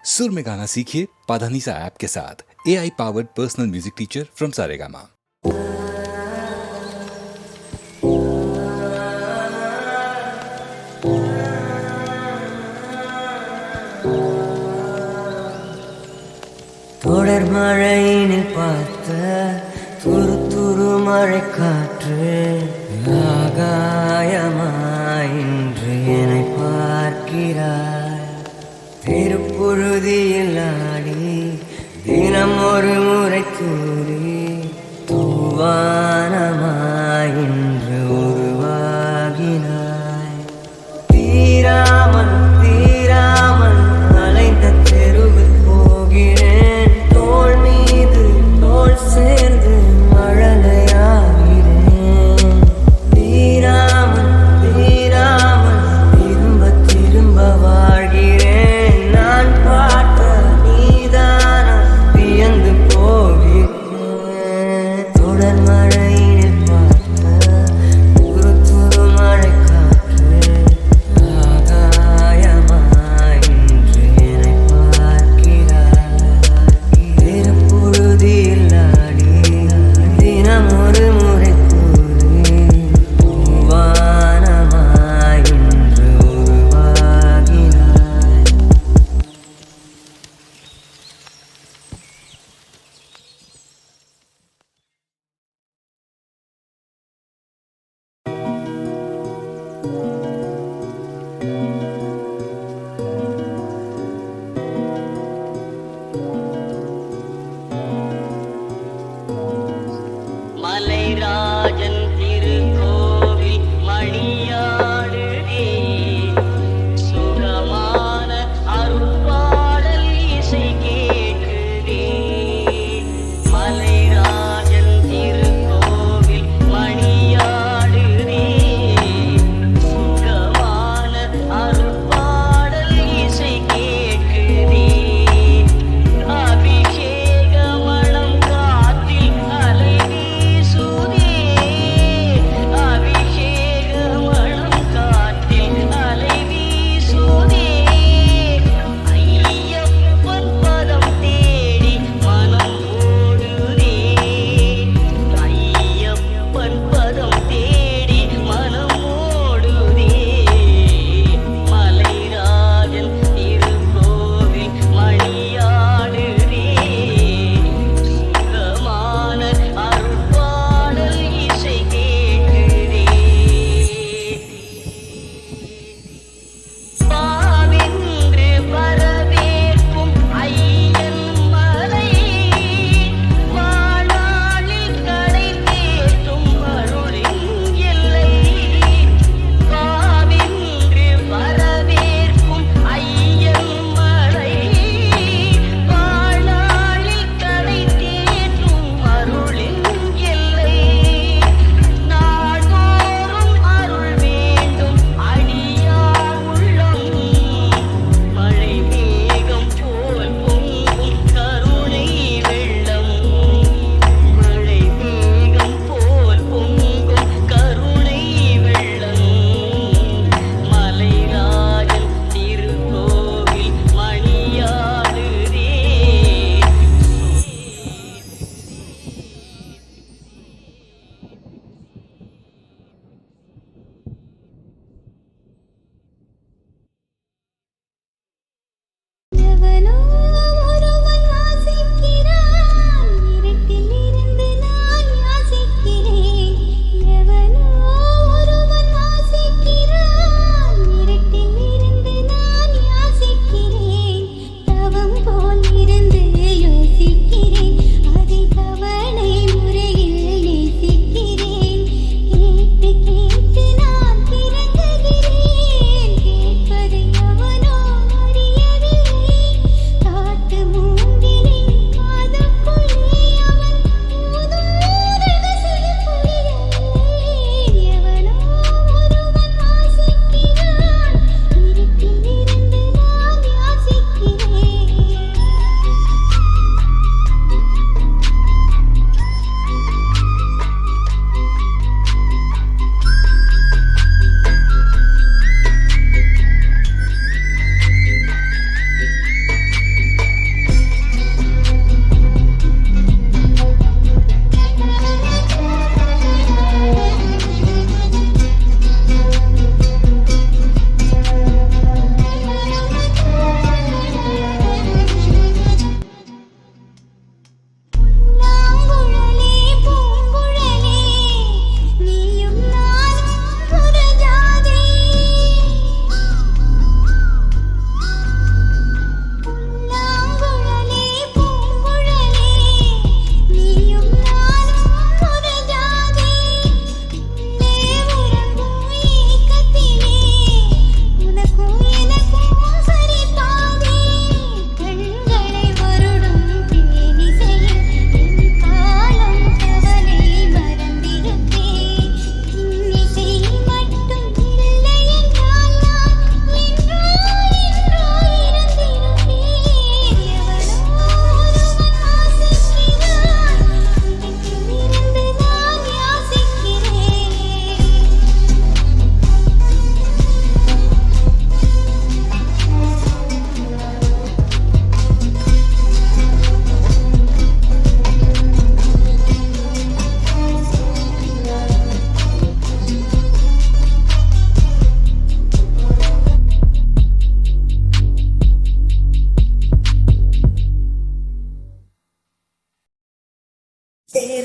सुर में गाना सीखिए पाधानीसा ऐप के साथ। AI powered personal music teacher from Saregama. தொடர் மழையினில் பார்த்த துரு துரு மழை காற்று ஆகாயமாய் இன்று என்னை பார்க்கிறாய். திருப்புழுதியில் ஆடி தினம் ஒரு முறை கூறி தூவானமாய் இன்று உருவாகினாய். தீராமல் தீராமல் அலைந்த தெருவில் போகிறேன். தோள் மீது தோள் சேர்ந்து மழலையாகிறேன். தீராமல் தீராமல் திரும்ப திரும்ப வாழ்கிறேன். நான் பார்த்த நீதானா வியந்து போகிறேன். தொடர் மழை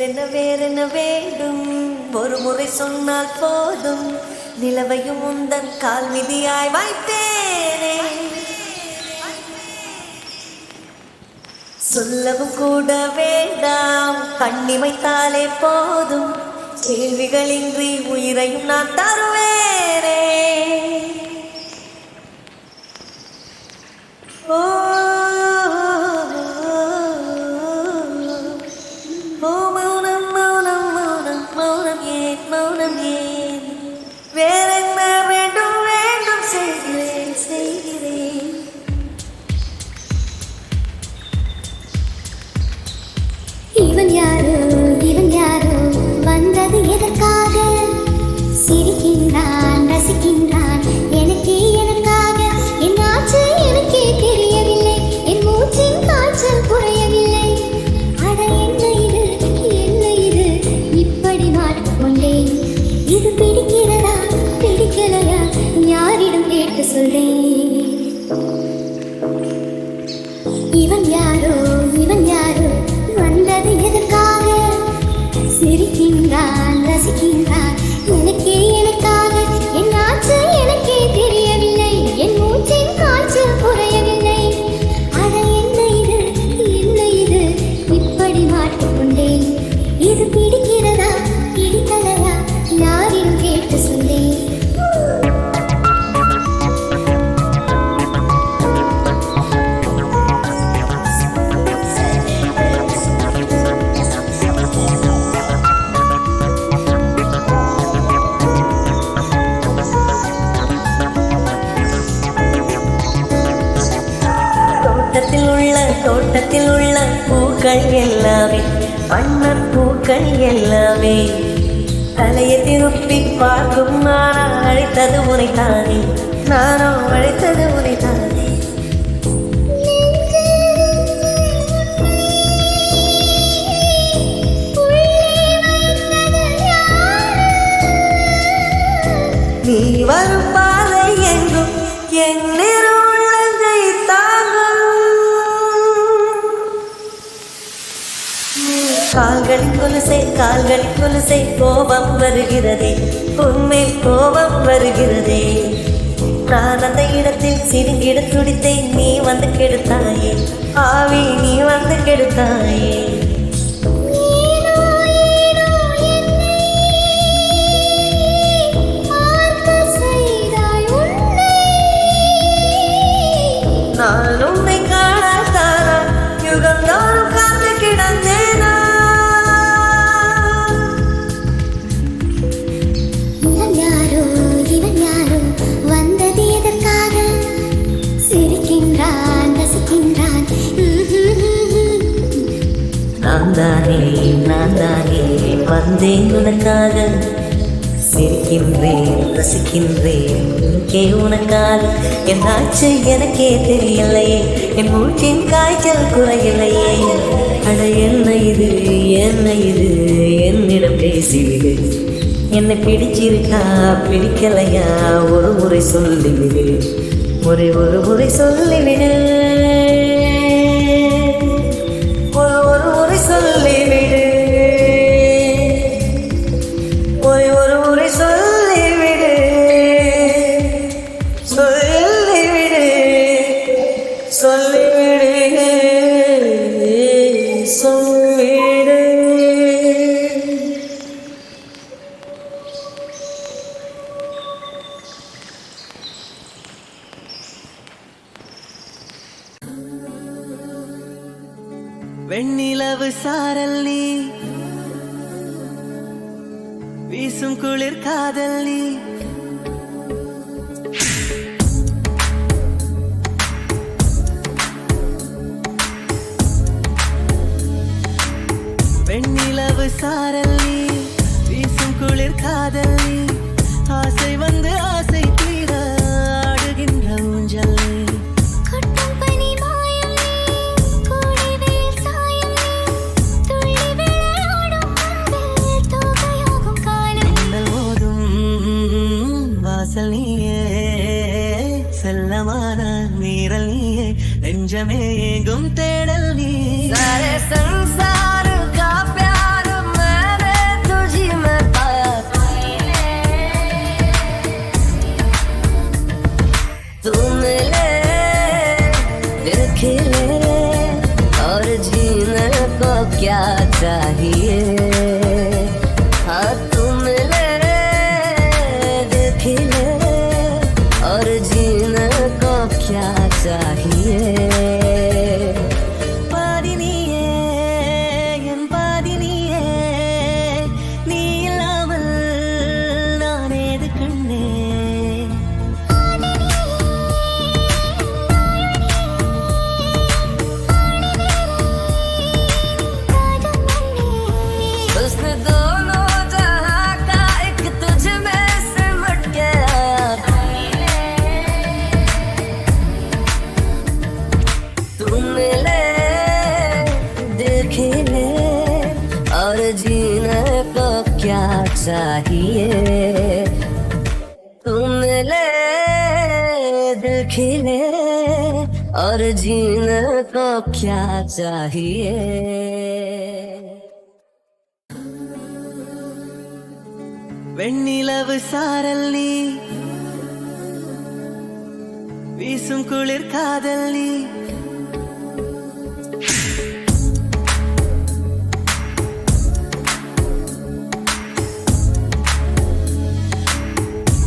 வேறென்ன வேண்டும் ஒரு முறை சொன்னால் போதும் நிலவையும் உந்தன் கால் மிதியாய் வைத்தேனே சொல்லவும் கூட வேண்டாம் கண்ணிமைத்தாலே போதும் கேள்விகளின்றி உயிரையும் நான் தருவேனே ஓ மௌனம் மௌனம் மௌனம் மௌனம் ஏன் மௌனம் ஏன் வேறென்ன வேண்டும் வேண்டும் செய்கிறேன் செய்கிறேன் இவன் யாரோ வந்தது எதற்காக சிரிக்கின்றான் ரசிக்கின்றான் எனக்கே எனக்காக என் ஆச்சு எனக்கே தெரியவில்லை என் மூச்சின் காய்ச்சல் குறையவில்லை அட என்ன இது இப்படி மாட்டிக்கொண்டேன் இது பிடிக்கிறதா பிடிக்கலையா யாரிடம் கேட்டு சொல்றேன் இவன் யாரோ வந்தது எதற்காக சிரிக்கின்றான் ரசிக்கின்றான் எனக்கே எனக்காக என் ஆச்சு எனக்கே தெரியவில்லை என் மூச்சின் காய்ச்சல் குறையவில்லை அட என்ன இது இப்படி மாட்டிக்கொண்டேன் இது பிடிக்கிறதா பிடிக்கலையா யாரிடம் கேட்டு சொல்லேன் தோட்டத்தில் உள்ள பூக்கள் எல்லாமே வண்ணப் பூக்கள் எல்லாமே தலையை திருப்பி பார்க்கும் நானா அழைத்தது உனைத்தானே நானோ அழைத்தது உனைத்தானே நீ வரும் பாதை எங்கும் என் உள்ளதை தாங்கும் கால்களின் கொலுசை கோபம் வருகிறதே உன்மேல் கோபம் வருகிறதே நான் அந்த இடத்தில் சிறுங்கிட துடித்தேன் நீ வந்து கெடுத்தாயே ஆவி நீ வந்து கெடுத்தாயே நான் உன்னை காணத்தானா யுகம் தோறும் காத்து கிடந்தேனா இவன் யாரோ வந்தது எதற்காக சிரிக்கின்றான் ரசிக்கின்றான் நான் தானே வந்தேன் உனக்காக சிரிக்கின்றேன் ரசிக்கின்றேன் எனக்கே உனக்காக என் ஆச்சு எனக்கே தெரியலையே என் மூச்சின் காய்ச்சல் குறையலையே அட என்ன இது என்னிடம் பேசிவிடு என்னை பிடிச்சிருக்கா பிடிக்கலையா ஒரு முறை சொல்லிவிடு ஒரு முறை சொல்லிவிடு ஒரு முறை சொல்லிவிடு ஒரு முறை சொல்லிவிடு சொல்லிவிடு சொல்லிவிடு சொல்லிவிடு வெண்ணிலவு சாரல் நீ வீசும் குளிர் காதல் நீ வெண்ணிலவு சாரல் நீ வீசும் குளிர் காதல் நீ ஆசை வந்து ஆசை தீர ஆடுகின்ற ஊஞ்சல் நீ நீயே செல்லமான மீறல் நீயே நெஞ்சமே எங்கும் தேடல் நீ सारे संसार का प्यार मैं खिले और जीने को क्या चाहिए हाँ तुम ले खिले और जीने को क्या चाहिए பாதினியே என் பாதினியே நீ இல்லாமல் நான் ஏது கண்ணே उसने दोनों जहां का एक तुझ में सिमट गया तुम मिले दिल खिले और जीने को क्या चाहिए तुम मिले दिल खिले और जीने को क्या चाहिए வெண்ணிலவு சாரல் நீ வீசும் குளிர் காதல் நீ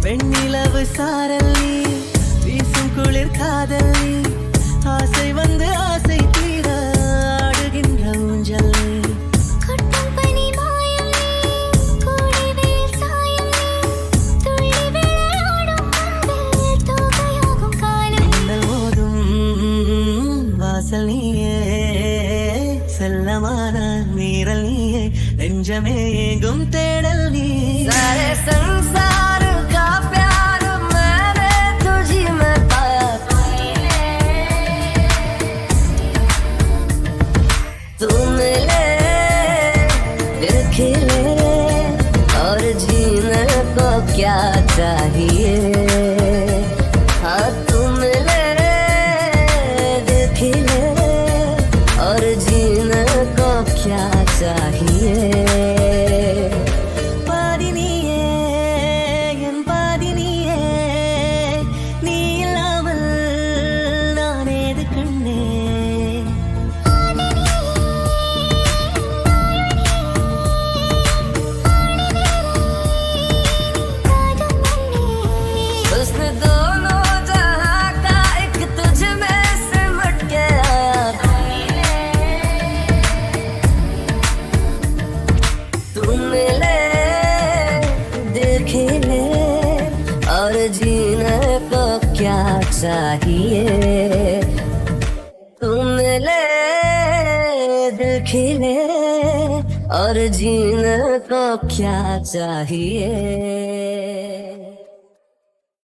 வெண்ணிலவு சாரல் நீ வீசும் குளிர் காதல் நீ ஆசை வந்து ஆசை தீர ஆடுகின்ற ஊஞ்சல் நீ வாசல் நீயே செல்லமான நீரல் நீயே நெஞ்சமே எங்கும் தேடல் நீ सारे संसार का प्यार मैंने तुझी में पाया तू मिले दिल खिले और जीने को क्या चाहिए हाँ तू मिले दिल खिले और जीने को क्या चाहिए பாதினியே என் பாதினியே நீ இல்லாமல் நான் ஏது கண்ணே उसने दोनों जहां का एक तुझ में सिमट गया तुम मिले दिल खिले और जीने को क्या चाहिए तुम मिले दिल खिले और जीने को क्या चाहिए